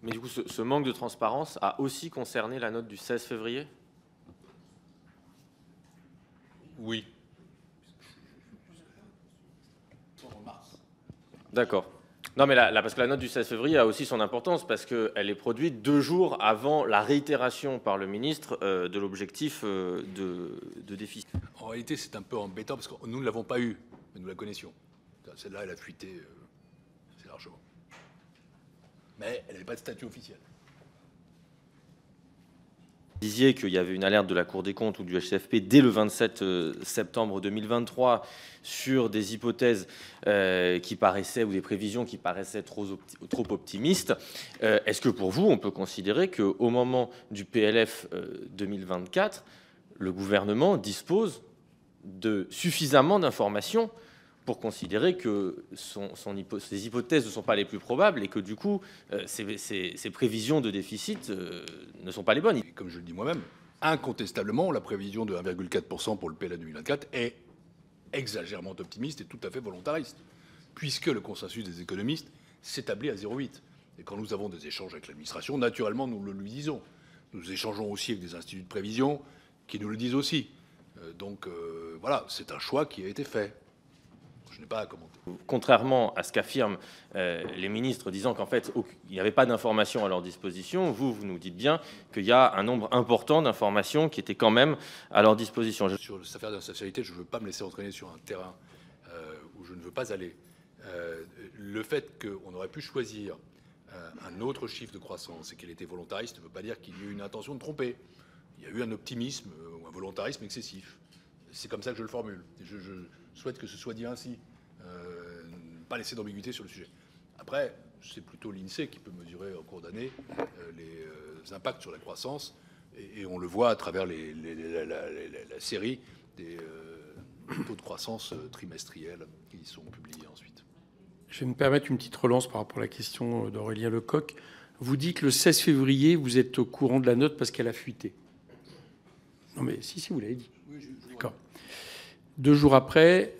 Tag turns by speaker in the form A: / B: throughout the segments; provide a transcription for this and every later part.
A: Mais du coup, ce manque de transparence a aussi concerné la note du 16 février?
B: Oui.
A: D'accord. Non, mais parce que la note du 16 février a aussi son importance, parce qu'elle est produite 2 jours avant la réitération par le ministre de l'objectif de déficit.
B: En réalité, c'est un peu embêtant, parce que nous ne l'avons pas eue, mais nous la connaissions. Celle-là, elle a fuité assez largement. Mais elle n'avait pas de statut officiel.
A: Vous disiez qu'il y avait une alerte de la Cour des comptes ou du HCFP dès le 27 septembre 2023 sur des hypothèses qui paraissaient, ou des prévisions qui paraissaient trop optimistes. Est-ce que pour vous, on peut considérer qu'au moment du PLF 2024, le gouvernement dispose de suffisamment d'informations pour considérer que ces hypothèses ne sont pas les plus probables et que du coup, ces prévisions de déficit ne sont pas les bonnes?
B: Et comme je le dis moi-même, incontestablement, la prévision de 1,4% pour le PLF 2024 est exagérément optimiste et tout à fait volontariste, puisque le consensus des économistes s'établit à 0,8. Et quand nous avons des échanges avec l'administration, naturellement, nous le lui disons. Nous échangeons aussi avec des instituts de prévision qui nous le disent aussi. Donc voilà, c'est un choix qui a été fait. Je n'ai pas à commenter.
A: Contrairement à ce qu'affirment les ministres, disant qu'en fait, il n'y avait pas d'informations à leur disposition, vous nous dites bien qu'il y a un nombre important d'informations qui étaient quand même à leur disposition.
B: Sur cette affaire d'insincérité, je ne veux pas me laisser entraîner sur un terrain où je ne veux pas aller. Le fait qu'on aurait pu choisir un autre chiffre de croissance et qu'il était volontariste ne veut pas dire qu'il y ait eu une intention de tromper. Il y a eu un optimisme ou un volontarisme excessif. C'est comme ça que je le formule. Et je souhaite que ce soit dit ainsi. Ne pas laisser d'ambiguïté sur le sujet. Après, c'est plutôt l'INSEE qui peut mesurer en cours d'année les impacts sur la croissance. Et on le voit à travers la série des taux de croissance trimestriels qui sont publiés ensuite.
C: Je vais me permettre une petite relance par rapport à la question d'Aurélien Lecoq. Vous dites que le 16 février, vous êtes au courant de la note parce qu'elle a fuité. Non mais si, vous l'avez dit.
B: Oui,
C: d'accord. 2 jours après,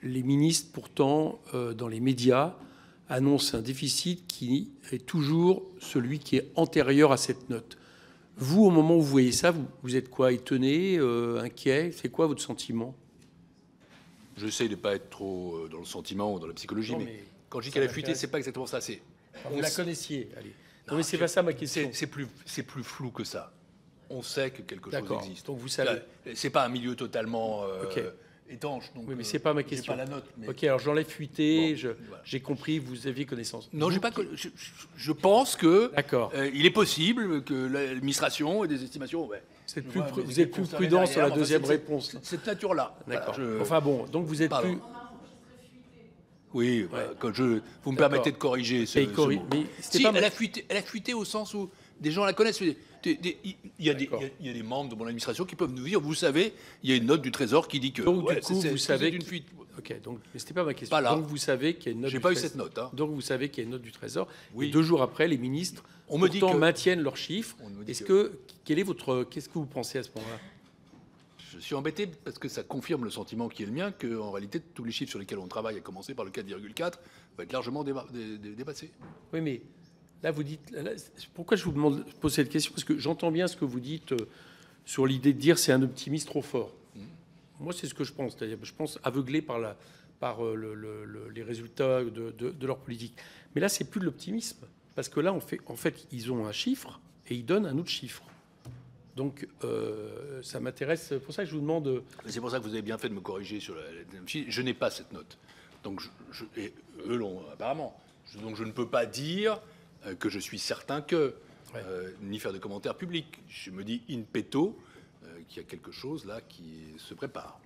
C: les ministres, pourtant, dans les médias, annoncent un déficit qui est toujours celui qui est antérieur à cette note. Vous, au moment où vous voyez ça, vous êtes quoi? Étonné, inquiet? C'est quoi votre sentiment?
B: J'essaye de ne pas être trop dans le sentiment ou dans la psychologie, mais quand je dis qu'elle a fuité, c'est pas exactement ça.
C: Vous la connaissiez, allez. Non, mais c'est pas ça ma question.
B: C'est plus flou que ça. On sait que quelque chose existe.
C: Donc vous savez.
B: C'est pas un milieu totalement étanche. Donc,
C: oui, mais c'est pas ma question.
B: Pas la note. Mais...
C: Ok, alors j'enlève fuité.
B: Bon, voilà.
C: J'ai compris. Vous aviez connaissance.
B: Non, j'ai pas. Je pense que.
C: D'accord.
B: Il est possible que l'administration ait des estimations. Ouais,
C: vous êtes plus prudent sur la deuxième réponse.
B: Cette nature-là.
C: D'accord. Voilà, enfin bon, donc vous êtes plus.
B: Oui, quand vous me permettez de corriger ce mot.
C: Mais
B: si, elle a fuité au sens où des gens la connaissent. Il y a des membres de mon administration qui peuvent nous dire, vous savez, il y a une note du Trésor qui dit que.
C: Donc du coup, vous savez
B: une fuite.
C: Ok, donc mais c'était pas ma question.
B: Pas là.
C: Donc vous savez qu'il y a une note.
B: J'ai pas eu cette note. Hein.
C: Donc vous savez qu'il y a une note du Trésor.
B: Oui.
C: Et 2 jours après, les ministres maintiennent leurs chiffres. Qu'est-ce que vous pensez à ce moment-là?
B: Je suis embêté parce que ça confirme le sentiment qui est le mien qu'en réalité, tous les chiffres sur lesquels on travaille, à commencer par le 4,4, va être largement dépassé.
C: Oui, mais là, vous dites... pourquoi je vous pose cette question? Parce que j'entends bien ce que vous dites sur l'idée de dire c'est un optimisme trop fort. Moi, c'est ce que je pense. C'est-à-dire, je pense aveuglé par les résultats de leur politique. Mais là, c'est plus de l'optimisme. Parce que là, en fait, ils ont un chiffre et ils donnent un autre chiffre. Donc, ça m'intéresse. C'est pour ça que je vous demande...
B: C'est pour ça que vous avez bien fait de me corriger sur la... Je n'ai pas cette note. Donc, et eux l'ont apparemment. Donc, je ne peux pas dire que je suis certain que, ni faire de commentaires publics. Je me dis in petto qu'il y a quelque chose là qui se prépare.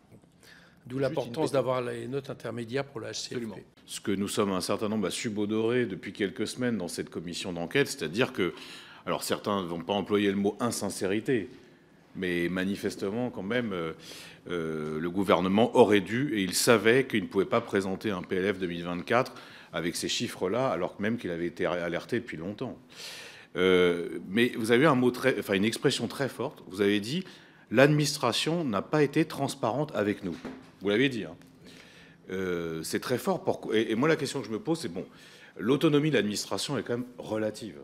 C: D'où l'importance d'avoir les notes intermédiaires pour la HCFP.
B: Absolument.
D: Ce que nous sommes un certain nombre à subodorer depuis quelques semaines dans cette commission d'enquête, c'est-à-dire que, alors certains ne vont pas employer le mot insincérité, mais manifestement quand même, le gouvernement aurait dû, et il savait qu'il ne pouvait pas présenter un PLF 2024 avec ces chiffres-là, alors même qu'il avait été alerté depuis longtemps. Mais vous avez eu une expression très forte, vous avez dit « l'administration n'a pas été transparente avec nous ». Vous l'avez dit, hein. C'est très fort. Et moi, la question que je me pose, c'est bon, l'autonomie de l'administration est quand même relative.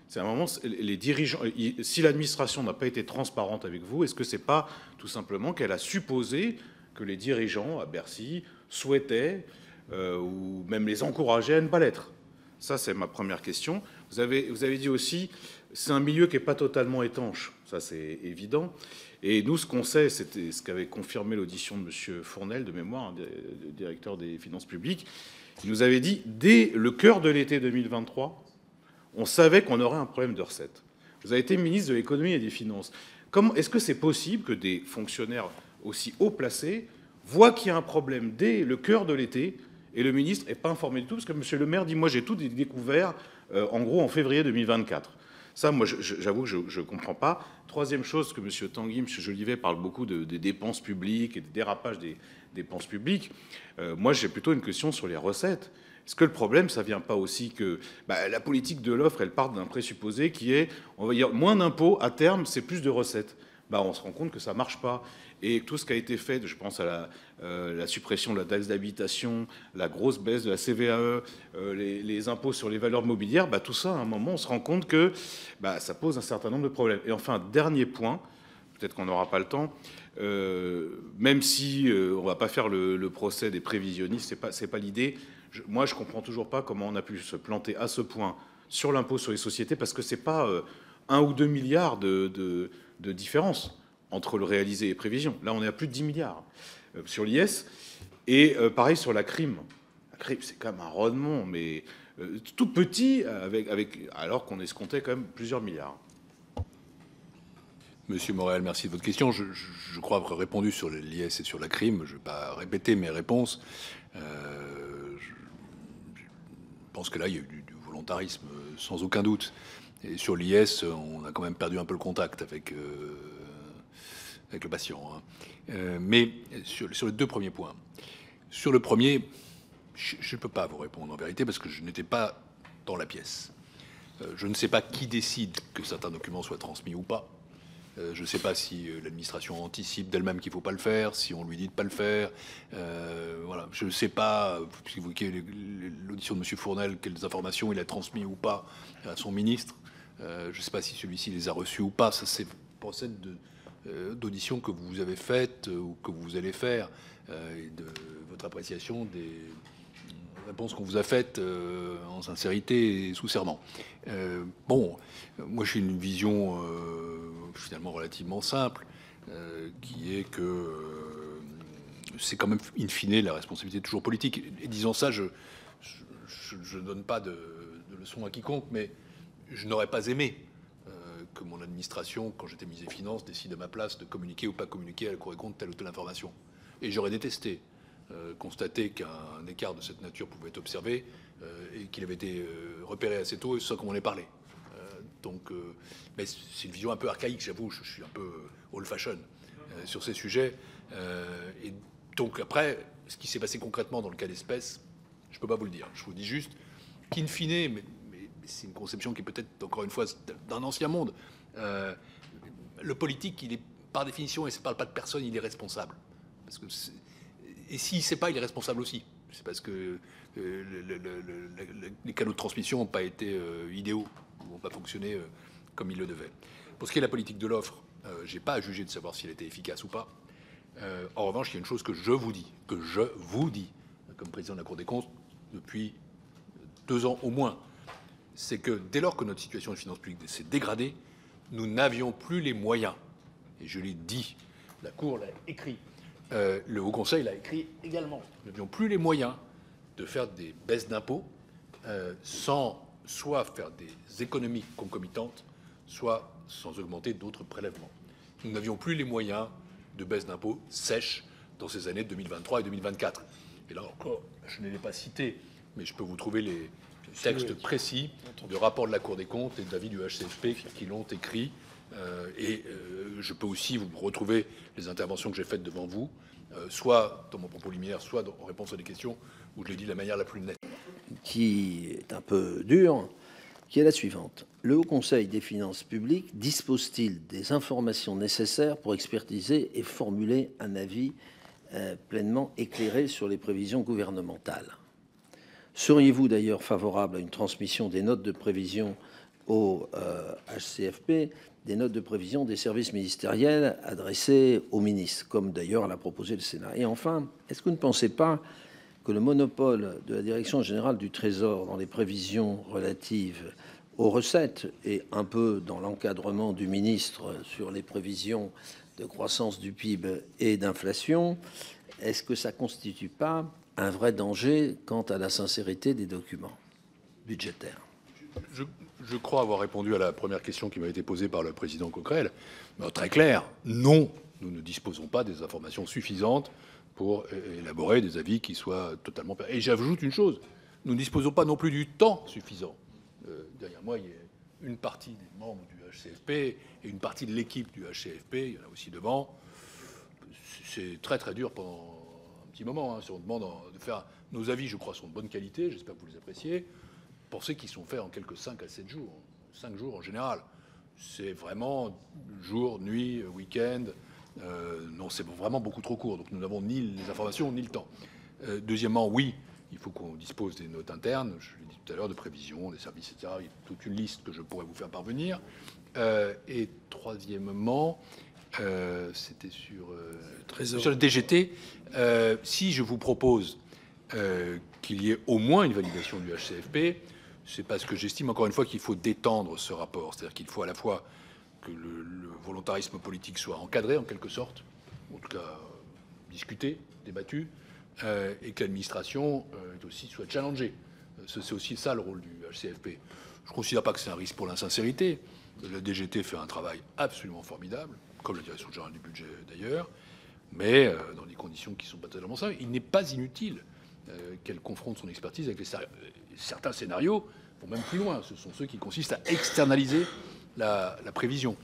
D: C'est un moment, les dirigeants, si l'administration n'a pas été transparente avec vous, est-ce que c'est pas tout simplement qu'elle a supposé que les dirigeants à Bercy souhaitaient ou même les encourageaient à ne pas l'être? Ça, c'est ma première question. Vous avez dit aussi, c'est un milieu qui n'est pas totalement étanche. Ça, c'est évident. Et nous, ce qu'on sait, c'était ce qu'avait confirmé l'audition de M. Fournel, de mémoire, le directeur des finances publiques. Il nous avait dit, dès le cœur de l'été 2023, on savait qu'on aurait un problème de recettes. Vous avez été ministre de l'économie et des finances. Est-ce que c'est possible que des fonctionnaires aussi haut placés voient qu'il y a un problème dès le cœur de l'été et le ministre n'est pas informé du tout? Parce que M. le maire dit, moi j'ai tout découvert en gros en février 2024. Ça, moi, j'avoue que je ne comprends pas. Troisième chose, que M. Tanguy, M. Jolivet parle beaucoup des dépenses publiques et des dérapages des dépenses publiques. Moi, j'ai plutôt une question sur les recettes. Est-ce que le problème, ça ne vient pas aussi que la politique de l'offre, elle part d'un présupposé qui est, on va dire, moins d'impôts, à terme, c'est plus de recettes. On se rend compte que ça ne marche pas. Et tout ce qui a été fait, je pense à la suppression de la taxe d'habitation, la grosse baisse de la CVAE, les impôts sur les valeurs mobilières, tout ça, à un moment, on se rend compte que ça pose un certain nombre de problèmes. Et enfin, dernier point, peut-être qu'on n'aura pas le temps, même si on ne va pas faire le procès des prévisionnistes, c'est pas l'idée. Moi, je ne comprends toujours pas comment on a pu se planter à ce point sur l'impôt sur les sociétés, parce que ce n'est pas 1 ou 2 milliards de différence entre le réalisé et les prévisions. Là, on est à plus de 10 milliards sur l'IS. Et pareil sur la crime. La crime, c'est quand même un rendement, mais tout petit, alors qu'on escomptait quand même plusieurs milliards.
B: Monsieur Morel, merci de votre question. Je crois avoir répondu sur l'IS et sur la crime. Je ne vais pas répéter mes réponses. Je pense que là, il y a eu du volontarisme, sans aucun doute. Et sur l'IS, on a quand même perdu un peu le contact avec le patient. Mais sur les deux premiers points. Sur le premier, je ne peux pas vous répondre en vérité parce que je n'étais pas dans la pièce. Je ne sais pas qui décide que certains documents soient transmis ou pas. Je ne sais pas si l'administration anticipe d'elle-même qu'il ne faut pas le faire, si on lui dit de ne pas le faire. Voilà. Je ne sais pas, si vous évoquez l'audition de M. Fournel, quelles informations il a transmis ou pas à son ministre. Je ne sais pas si celui-ci les a reçues ou pas. Ça, c'est pour cette d'audition que vous avez faite ou que vous allez faire, et de votre appréciation des réponses qu'on vous a faites en sincérité et sous serment. Moi j'ai une vision finalement relativement simple, qui est que c'est quand même in fine la responsabilité toujours politique. Et disant ça, je ne donne pas de leçon à quiconque, mais je n'aurais pas aimé que mon administration, quand j'étais ministre des Finances, décide à ma place de communiquer ou pas communiquer à la Cour des comptes telle ou telle information. Et j'aurais détesté constater qu'un écart de cette nature pouvait être observé et qu'il avait été repéré assez tôt et sans qu'on en ait parlé. Mais c'est une vision un peu archaïque, j'avoue, je suis un peu old-fashion sur ces sujets. Et donc après, ce qui s'est passé concrètement dans le cas d'espèce, je ne peux pas vous le dire. Je vous dis juste qu'in fine, mais c'est une conception qui est peut-être, encore une fois, d'un ancien monde. Le politique, il est par définition, et ça ne parle pas de personne, il est responsable. Et s'il ne sait pas, il est responsable aussi. C'est parce que les canaux de transmission n'ont pas été idéaux, ou n'ont pas fonctionné comme ils le devaient. Pour ce qui est de la politique de l'offre, je n'ai pas à juger de savoir si elle était efficace ou pas. En revanche, il y a une chose que je vous dis, comme président de la Cour des comptes, depuis 2 ans au moins, c'est que dès lors que notre situation de finances publiques s'est dégradée, nous n'avions plus les moyens. Et je l'ai dit, la Cour l'a écrit, le Haut Conseil l'a écrit également. Nous n'avions plus les moyens de faire des baisses d'impôts sans soit faire des économies concomitantes, soit sans augmenter d'autres prélèvements. Nous n'avions plus les moyens de baisse d'impôts sèches dans ces années 2023 et 2024. Et là encore, je ne les ai pas cités, mais je peux vous trouver les textes précis de rapports de la Cour des comptes et d'avis du HCFP qui l'ont écrit. Je peux aussi vous retrouver les interventions que j'ai faites devant vous, soit dans mon propos liminaire, soit en réponse à des questions où je l'ai dit de la manière la plus nette.
E: Qui est un peu dure, qui est la suivante. Le Haut Conseil des finances publiques dispose-t-il des informations nécessaires pour expertiser et formuler un avis pleinement éclairé sur les prévisions gouvernementales? Seriez-vous d'ailleurs favorable à une transmission des notes de prévision au HCFP, des notes de prévision des services ministériels adressées au ministre, comme d'ailleurs l'a proposé le Sénat? Et enfin, est-ce que vous ne pensez pas que le monopole de la Direction générale du Trésor dans les prévisions relatives aux recettes et un peu dans l'encadrement du ministre sur les prévisions de croissance du PIB et d'inflation, est-ce que ça ne constitue pas un vrai danger quant à la sincérité des documents budgétaires?
B: Je crois avoir répondu à la première question qui m'a été posée par le président Coquerel. Très clair, non, nous ne disposons pas des informations suffisantes pour élaborer des avis qui soient totalement... Et j'ajoute une chose, nous ne disposons pas non plus du temps suffisant. Derrière moi, il y a une partie des membres du HCFP et une partie de l'équipe du HCFP, il y en a aussi devant. C'est très très dur pendant un petit moment. Si on demande de faire nos avis, je crois, sont de bonne qualité, j'espère que vous les appréciez. Pensez qu'ils sont faits en quelques 5 à 7 jours. 5 jours en général. C'est vraiment jour, nuit, week-end. Non, c'est vraiment beaucoup trop court. Donc nous n'avons ni les informations ni le temps. Deuxièmement, oui, il faut qu'on dispose des notes internes. Je l'ai dit tout à l'heure, de prévision, des services, etc. Il y a toute une liste que je pourrais vous faire parvenir. Et troisièmement, c'était sur le DGT. Si je vous propose qu'il y ait au moins une validation du HCFP, c'est parce que j'estime encore une fois qu'il faut détendre ce rapport. C'est-à-dire qu'il faut à la fois que le volontarisme politique soit encadré en quelque sorte, en tout cas discuté, débattu, et que l'administration aussi soit challengée. C'est aussi ça le rôle du HCFP. Je ne considère pas que c'est un risque pour l'insincérité. Le DGT fait un travail absolument formidable, comme la direction générale du budget d'ailleurs, mais dans des conditions qui ne sont pas totalement simples. Il n'est pas inutile qu'elle confronte son expertise avec certains scénarios vont même plus loin. Ce sont ceux qui consistent à externaliser la prévision.